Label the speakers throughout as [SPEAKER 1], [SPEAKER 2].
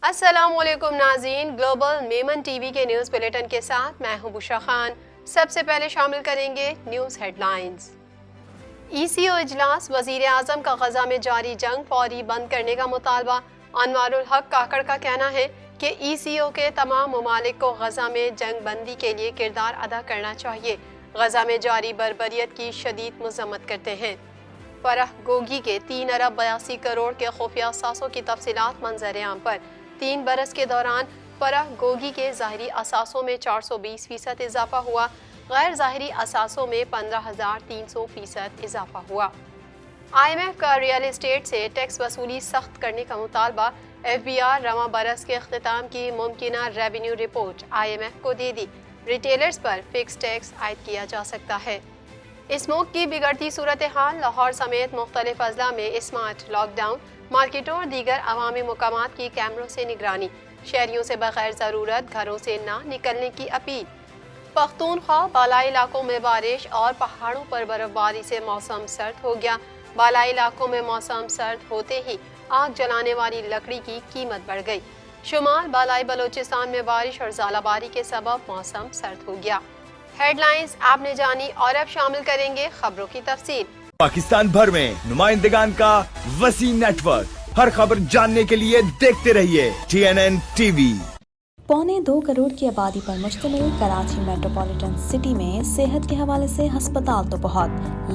[SPEAKER 1] السلام علیکم ناظرین، گلوبل میمن ٹی وی کے نیوز بلیٹن کے ساتھ میں ہوں بشرا خان۔ سب سے پہلے شامل کریں گے نیوز ہیڈ لائنز۔ ای سی او اجلاس، وزیر اعظم کا غزہ میں جاری جنگ فوری بند کرنے کا مطالبہ۔ انوار الحق کاکڑ کا کہنا ہے کہ ای سی او کے تمام ممالک کو غزہ میں جنگ بندی کے لیے کردار ادا کرنا چاہیے۔ غزہ میں جاری بربریت کی شدید مذمت کرتے ہیں۔ فرح گوگی کے 3 ارب 82 کروڑ کے خفیہ اثاثوں کی تفصیلات منظر عام پر۔ 3 برس کے دوران فرح گوگی کے ظاہری اثاثوں میں 420% اضافہ ہوا، غیر ظاہری اثاثوں میں 15,300% اضافہ ہوا۔ آئی ایم ایف کا ریئل اسٹیٹ سے ٹیکس وصولی سخت کرنے کا مطالبہ۔ ایف بی آر رواں برس کے اختتام کی ممکنہ revenue report I M F کو دے دی۔ ریٹیلرز پر فکس ٹیکس عائد کیا جا سکتا ہے۔ اسموک کی بگڑتی صورتحال، لاہور سمیت مختلف اضلاع میں اسمارٹ لاک ڈاؤن، مارکیٹوں اور دیگر عوامی مقامات کی کیمروں سے نگرانی، شہریوں سے بغیر ضرورت گھروں سے نہ نکلنے کی اپیل۔ پختونخوا بالائی علاقوں میں بارش اور پہاڑوں پر برف باری سے موسم سرد ہو گیا۔ بالائی علاقوں میں موسم سرد ہوتے ہی آگ جلانے والی لکڑی کی قیمت بڑھ گئی۔ شمال بالائی بلوچستان میں بارش اور ژالہ باری کے سبب موسم سرد ہو گیا۔ ہیڈ لائنز آپ نے جانی، اور اب شامل کریں گے خبروں کی تفصیل۔
[SPEAKER 2] پاکستان بھر میں نمائندگان کا وسیع نیٹ ورک، ہر خبر جاننے کے لیے دیکھتے رہیے TNN TV۔
[SPEAKER 3] 1.25 کروڑ کی آبادی پر مشتمل کراچی میٹروپولیٹن سٹی میں صحت کے حوالے سے ہسپتال تو بہت،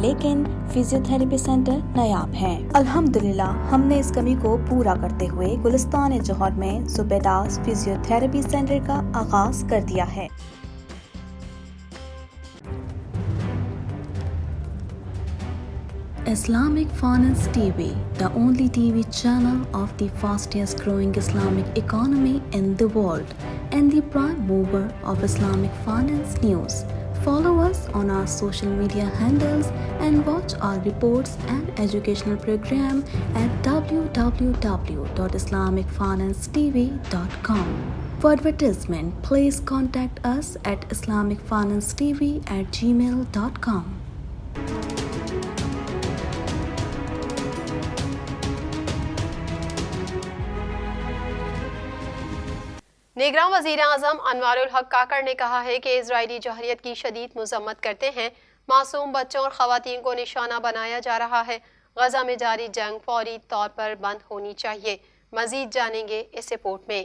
[SPEAKER 3] لیکن فزیو تھراپی سینٹر نایاب ہیں۔ الحمدللہ ہم نے اس کمی کو پورا کرتے ہوئے گلستان جوہر میں زبیداس فزیو تھراپی سینٹر کا آغاز کر دیا ہے۔ Islamic Finance TV, the only TV channel of the fastest growing Islamic economy in the world and the prime mover of Islamic finance news. Follow us on our social media handles and watch our reports and educational program at www.islamicfinancetv.com. For advertisement, please contact us at islamicfinancetv@gmail.com.
[SPEAKER 1] نگراں وزیر اعظم انوار الحق کاکڑ نے کہا ہے کہ اسرائیلی جوہریت کی شدید مذمت کرتے ہیں۔ معصوم بچوں اور خواتین کو نشانہ بنایا جا رہا ہے۔ غزہ میں جاری جنگ فوری طور پر بند ہونی چاہیے۔ مزید جانیں گے اس رپورٹ میں۔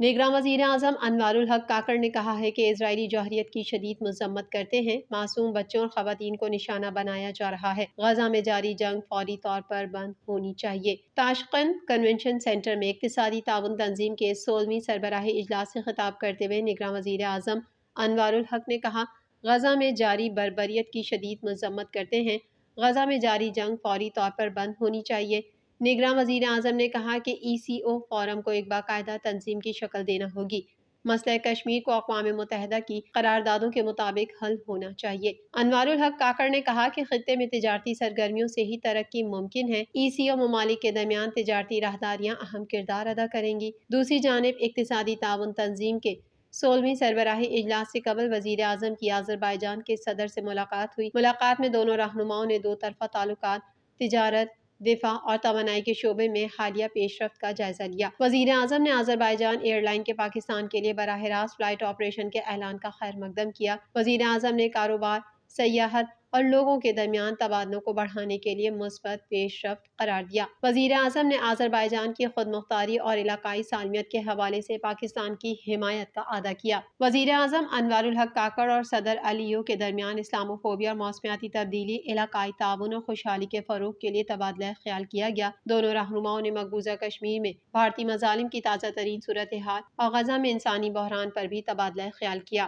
[SPEAKER 1] نگراں وزیر اعظم انوار الحق کاکڑ نے کہا ہے کہ اسرائیلی جوہریت کی شدید مذمت کرتے ہیں۔ معصوم بچوں اور خواتین کو نشانہ بنایا جا رہا ہے۔ غزہ میں جاری جنگ فوری طور پر بند ہونی چاہیے۔ تاشقند کنونشن سینٹر میں اقتصادی تعاون تنظیم کے 16ویں سربراہی اجلاس سے خطاب کرتے ہوئے نگراں وزیر اعظم انوار الحق نے کہا، غزہ میں جاری بربریت کی شدید مذمت کرتے ہیں۔ غزہ میں جاری جنگ فوری طور پر بند ہونی چاہیے۔ نگراں وزیر اعظم نے کہا کہ ای سی او فورم کو ایک باقاعدہ تنظیم کی شکل دینا ہوگی۔ مسئلہ کشمیر کو اقوام متحدہ کی قراردادوں کے مطابق حل ہونا چاہیے۔ انوار الحق کاکڑ نے کہا کہ خطے میں تجارتی سرگرمیوں سے ہی ترقی ممکن ہے۔ ای سی او ممالک کے درمیان تجارتی راہداریاں اہم کردار ادا کریں گی۔ دوسری جانب اقتصادی تعاون تنظیم کے 16ویں سربراہی اجلاس سے قبل وزیر اعظم کی آذربائیجان کے صدر سے ملاقات ہوئی۔ ملاقات میں دونوں رہنماؤں نے 2 طرفہ تعلقات، تجارت، دفاع اور توانائی کے شعبے میں حالیہ پیش رفت کا جائزہ لیا۔ وزیر اعظم نے آذربائیجان ایئر لائن کے پاکستان کے لیے براہ راست فلائٹ آپریشن کے اعلان کا خیر مقدم کیا۔ وزیر اعظم نے کاروبار، سیاحت اور لوگوں کے درمیان تبادلوں کو بڑھانے کے لیے مثبت پیش رفت قرار دیا۔ وزیر اعظم نے آذربائیجان کی خود مختاری اور علاقائی سالمیت کے حوالے سے پاکستان کی حمایت کا اعادہ کیا۔ وزیر اعظم انوار الحق کاکڑ اور صدر علیو کے درمیان اسلاموفوبیا اور موسمیاتی تبدیلی، علاقائی تعاون اور خوشحالی کے فروغ کے لیے تبادلہ خیال کیا گیا۔ دونوں رہنماؤں نے مقبوضہ کشمیر میں بھارتی مظالم کی تازہ ترین صورتحال اور غزہ میں انسانی بحران پر بھی تبادلہ خیال کیا۔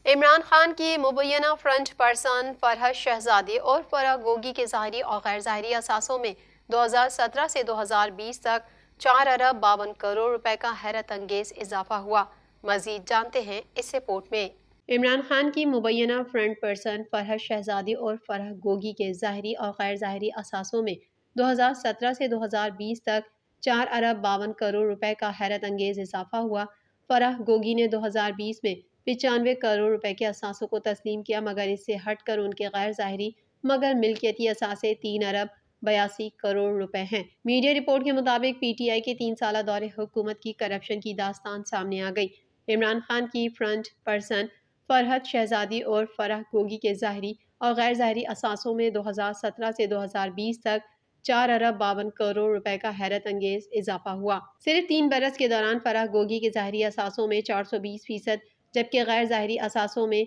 [SPEAKER 1] عمران خان کی مبینہ فرنٹ پرسن فرحت شہزادی اور فرح گوگی کے ظاہری اور غیر ظاہری اثاثوں میں 2017 سے 2020 تک 4 ارب 52 کروڑ روپے کا حیرت انگیز اضافہ ہوا۔ مزید جانتے ہیں اس رپورٹ میں۔ عمران خان کی مبینہ فرنٹ پرسن فرحت شہزادی اور فرح گوگی کے ظاہری اور غیر ظاہری اثاثوں میں 2017 سے 2020 تک 4 ارب 52 کروڑ روپے کا حیرت انگیز اضافہ ہوا۔ فرح گوگی نے 2020 میں 95 کروڑ روپے کے اثاثوں کو تسلیم کیا، مگر اس سے ہٹ کر ان کے غیر ظاہری مگر ملکیتی اثاثے 3 ارب 82 کروڑ روپے ہیں۔ میڈیا رپورٹ کے مطابق پی ٹی آئی کے 3 سالہ دور حکومت کی کرپشن کی داستان سامنے آ گئی۔ عمران خان کی فرنٹ پرسن فرحت شہزادی اور فرح گوگی کے ظاہری اور غیر ظاہری اثاثوں میں 2017 سے 2020 تک 4 ارب 52 کروڑ روپے کا حیرت انگیز اضافہ ہوا۔ صرف 3 برس کے دوران فرح گوگی کے ظاہری اثاثوں میں 420%، جبکہ غیر ظاہری اثاثوں میں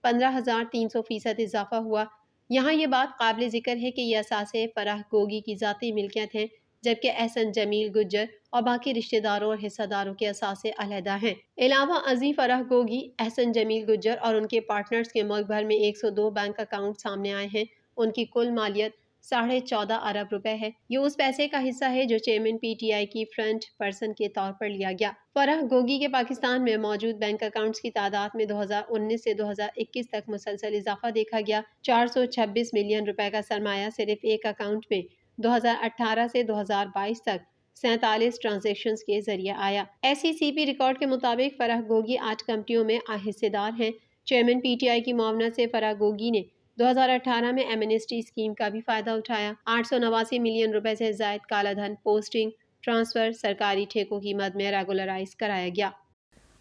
[SPEAKER 1] 15,300% اضافہ ہوا۔ یہاں یہ بات قابل ذکر ہے کہ یہ اثاثے فرح گوگی کی ذاتی ملکیت ہیں، جبکہ احسن جمیل گجر اور باقی رشتہ داروں اور حصہ داروں کے اثاثے علیحدہ ہیں۔ علاوہ ازیں فرح گوگی، احسن جمیل گجر اور ان کے پارٹنرز کے ملک بھر میں 102 بینک اکاؤنٹ سامنے آئے ہیں۔ ان کی کل مالیت 14.5 ارب روپے ہے۔ یہ اس پیسے کا حصہ ہے جو چیئرمین پی ٹی آئی کی فرنٹ پرسن کے طور پر لیا گیا۔ فرح گوگی کے پاکستان میں موجود بینک اکاؤنٹس کی تعداد میں 2019 سے 2021 تک مسلسل اضافہ دیکھا گیا۔ 426 ملین روپے کا سرمایہ صرف ایک اکاؤنٹ میں 2018 سے 2022 تک 47 ٹرانزیکشنز کے ذریعے آیا۔ ایس ای سی پی ریکارڈ کے مطابق فرح گوگی 8 کمپنیوں میں حصے دار ہیں۔ چیئرمین پی ٹی آئی کی معاونت سے فرح گوگی نے 2018 میں ایمنسٹی اسکیم کا بھی فائدہ اٹھایا۔ 889 ملین روپے سے زائد کالا دھن پوسٹنگ، ٹرانسفر، سرکاری ٹھیکوں کی مد میں ریگولرائز کرایا گیا۔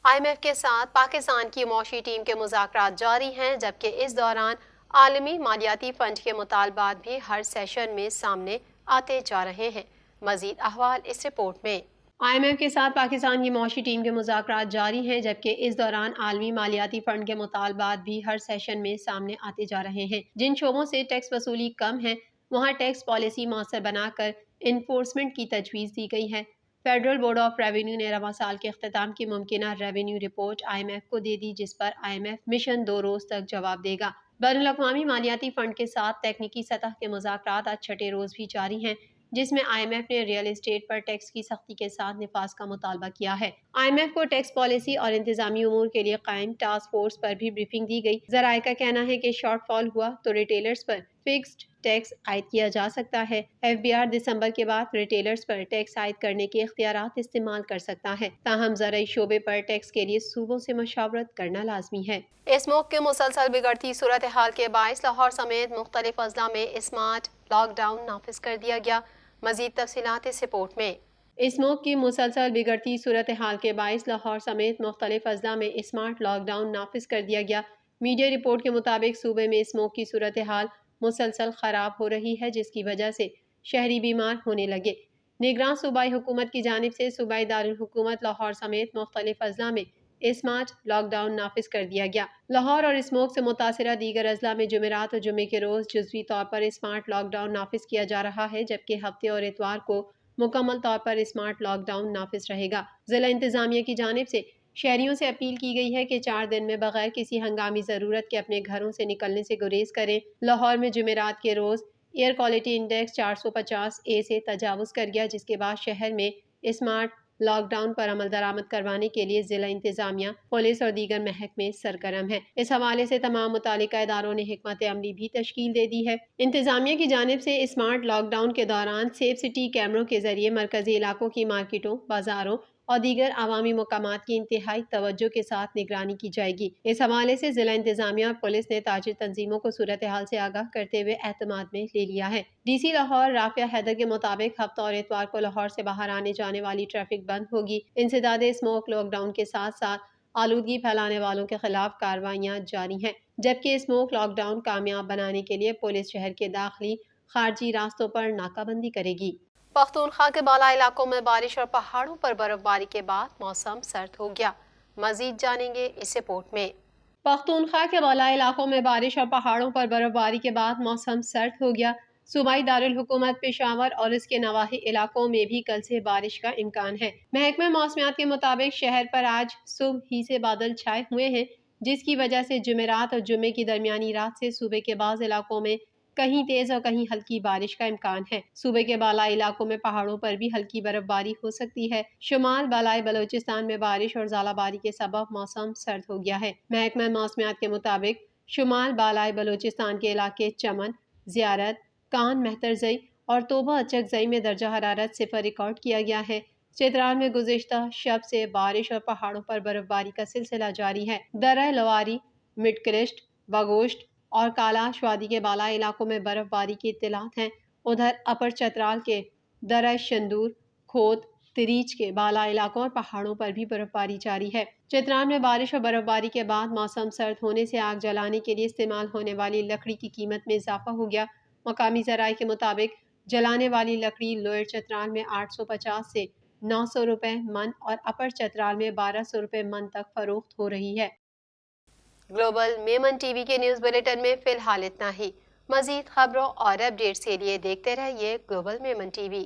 [SPEAKER 1] آئی ایم ایف کے ساتھ پاکستان کی معاشی ٹیم کے مذاکرات جاری ہیں، جبکہ اس دوران عالمی مالیاتی فنڈ کے مطالبات بھی ہر سیشن میں سامنے آتے جا رہے ہیں۔ مزید احوال اس رپورٹ میں۔ آئی ایم ایف کے ساتھ پاکستان کی معاشی ٹیم کے مذاکرات جاری ہیں، جبکہ اس دوران عالمی مالیاتی فنڈ کے مطالبات بھی ہر سیشن میں سامنے آتے جا رہے ہیں۔ جن شعبوں سے ٹیکس وصولی کم ہے، وہاں ٹیکس پالیسی مؤثر بنا کر انفورسمنٹ کی تجویز دی گئی ہے۔ فیڈرل بورڈ آف ریونیو نے رواں سال کے اختتام کی ممکنہ revenue report I M F کو دے دی، جس پر آئی ایم ایف مشن 2 روز تک جواب دے گا۔ بین الاقوامی مالیاتی فنڈ کے ساتھ تکنیکی سطح کے مذاکرات آج 6ٹھے روز بھی جاری ہیں، جس میں آئی ایم ایف نے ریئل اسٹیٹ پر ٹیکس کی سختی کے ساتھ نفاذ کا مطالبہ کیا ہے۔ آئی ایم ایف کو ٹیکس پالیسی اور انتظامی امور کے لیے قائم ٹاسک فورس پر بھی بریفنگ دی گئی۔ ذرائع کا کہنا ہے کہ شارٹ فال ہوا تو ریٹیلرز پر فکسڈ ٹیکس عائد کیا جا سکتا ہے۔ ایف بی آر دسمبر کے بعد ریٹیلرز پر ٹیکس عائد کرنے کے اختیارات استعمال کر سکتا ہے، تاہم زرعی شعبے پر ٹیکس کے لیے صوبوں سے مشاورت کرنا لازمی ہے۔ اس موقع کے مسلسل بگڑتی صورتحال کے باعث لاہور سمیت مختلف اضلاع میں اسمارٹ لاک ڈاؤن نافذ کر دیا گیا۔ مزید تفصیلات اس رپورٹ میں۔ اس موقع کی مسلسل بگڑتی صورتحال کے باعث لاہور سمیت مختلف اضلاع میں اسمارٹ لاک ڈاؤن نافذ کر دیا گیا۔ میڈیا رپورٹ کے مطابق صوبے میں اس موقع کی صورتحال مسلسل خراب ہو رہی ہے، جس کی وجہ سے شہری بیمار ہونے لگے۔ نگراں صوبائی حکومت کی جانب سے صوبائی دارالحکومت لاہور سمیت مختلف اضلاع میں اسمارٹ لاک ڈاؤن نافذ کر دیا گیا۔ لاہور اور اسموک سے متاثرہ دیگر اضلاع میں جمعرات اور جمعے کے روز جزوی طور پر اسمارٹ لاک ڈاؤن نافذ کیا جا رہا ہے، جبکہ ہفتے اور اتوار کو مکمل طور پر اسمارٹ لاک ڈاؤن نافذ رہے گا۔ ضلع انتظامیہ کی جانب سے شہریوں سے اپیل کی گئی ہے کہ 4 دن میں بغیر کسی ہنگامی ضرورت کے اپنے گھروں سے نکلنے سے گریز کریں۔ لاہور میں جمعرات کے روز ایئر کوالٹی انڈیکس 450 سے تجاوز کر گیا، جس کے بعد شہر میں اسمارٹ لاک ڈاؤن پر عمل درآمد کروانے کے لیے ضلع انتظامیہ، پولیس اور دیگر محکمے سرگرم ہیں۔ اس حوالے سے تمام متعلقہ اداروں نے حکمت عملی بھی تشکیل دے دی ہے۔ انتظامیہ کی جانب سے اسمارٹ لاک ڈاؤن کے دوران سیف سٹی کیمروں کے ذریعے مرکزی علاقوں کی مارکیٹوں، بازاروں اور دیگر عوامی مقامات کی انتہائی توجہ کے ساتھ نگرانی کی جائے گی۔ اس حوالے سے ضلع انتظامیہ اور پولیس نے تاجر تنظیموں کو صورتحال سے آگاہ کرتے ہوئے اعتماد میں لے لیا ہے۔ ڈی سی لاہور رافعہ حیدر کے مطابق ہفتہ اور اتوار کو لاہور سے باہر آنے جانے والی ٹریفک بند ہوگی۔ انسداد اسموک لاک ڈاؤن کے ساتھ ساتھ آلودگی پھیلانے والوں کے خلاف کارروائیاں جاری ہیں، جبکہ اسموک لاک ڈاؤن کامیاب بنانے کے لیے پولیس شہر کے داخلی خارجی راستوں پر ناکہ بندی کرے گی۔ پختونخوا کے بالا علاقوں میں بارش اور پہاڑوں پر برف باری کے بعد موسم سرد ہو گیا۔ مزید جانیں گے اس رپورٹ میں۔ پختونخوا کے بالا علاقوں میں بارش اور پہاڑوں پر برف باری کے بعد موسم سرد ہو گیا۔ صوبائی دارالحکومت پشاور اور اس کے نواحی علاقوں میں بھی کل سے بارش کا امکان ہے۔ محکمہ موسمیات کے مطابق شہر پر آج صبح ہی سے بادل چھائے ہوئے ہیں، جس کی وجہ سے جمعرات اور جمعے کی درمیانی رات سے صوبے کے بعض علاقوں میں کہیں تیز اور کہیں ہلکی بارش کا امکان ہے۔ صوبے کے بالائی علاقوں میں پہاڑوں پر بھی ہلکی برف باری ہو سکتی ہے۔ شمال بالائی بلوچستان میں بارش اور ژالہ باری کے سبب موسم سرد ہو گیا ہے۔ محکمہ موسمیات کے مطابق شمال بالائی بلوچستان کے علاقے چمن، زیارت، کان مہترزئی اور توبہ اچکزئی میں درجہ حرارت 0 ریکارڈ کیا گیا ہے۔ چترال میں گزشتہ شب سے بارش اور پہاڑوں پر برف باری کا سلسلہ جاری ہے۔ درہ لواری، مڈ کرشٹ، بگوشت اور کالا شوادی کے بالائی علاقوں میں برف باری کی اطلاعات ہیں۔ ادھر اپر چترال کے درہ شندور، کھوت، تریچ کے بالا علاقوں اور پہاڑوں پر بھی برف باری جاری ہے۔ چترال میں بارش اور برف باری کے بعد موسم سرد ہونے سے آگ جلانے کے لیے استعمال ہونے والی لکڑی کی قیمت میں اضافہ ہو گیا۔ مقامی ذرائع کے مطابق جلانے والی لکڑی لوئر چترال میں 850 سے 900 روپے من اور اپر چترال میں 1200 روپے من تک فروخت ہو رہی ہے۔ گلوبل میمن ٹی وی کے نیوز بلیٹن میں فی الحال اتنا ہی۔ مزید خبروں اور اپڈیٹس کے لیے دیکھتے رہیے گلوبل میمن ٹی وی۔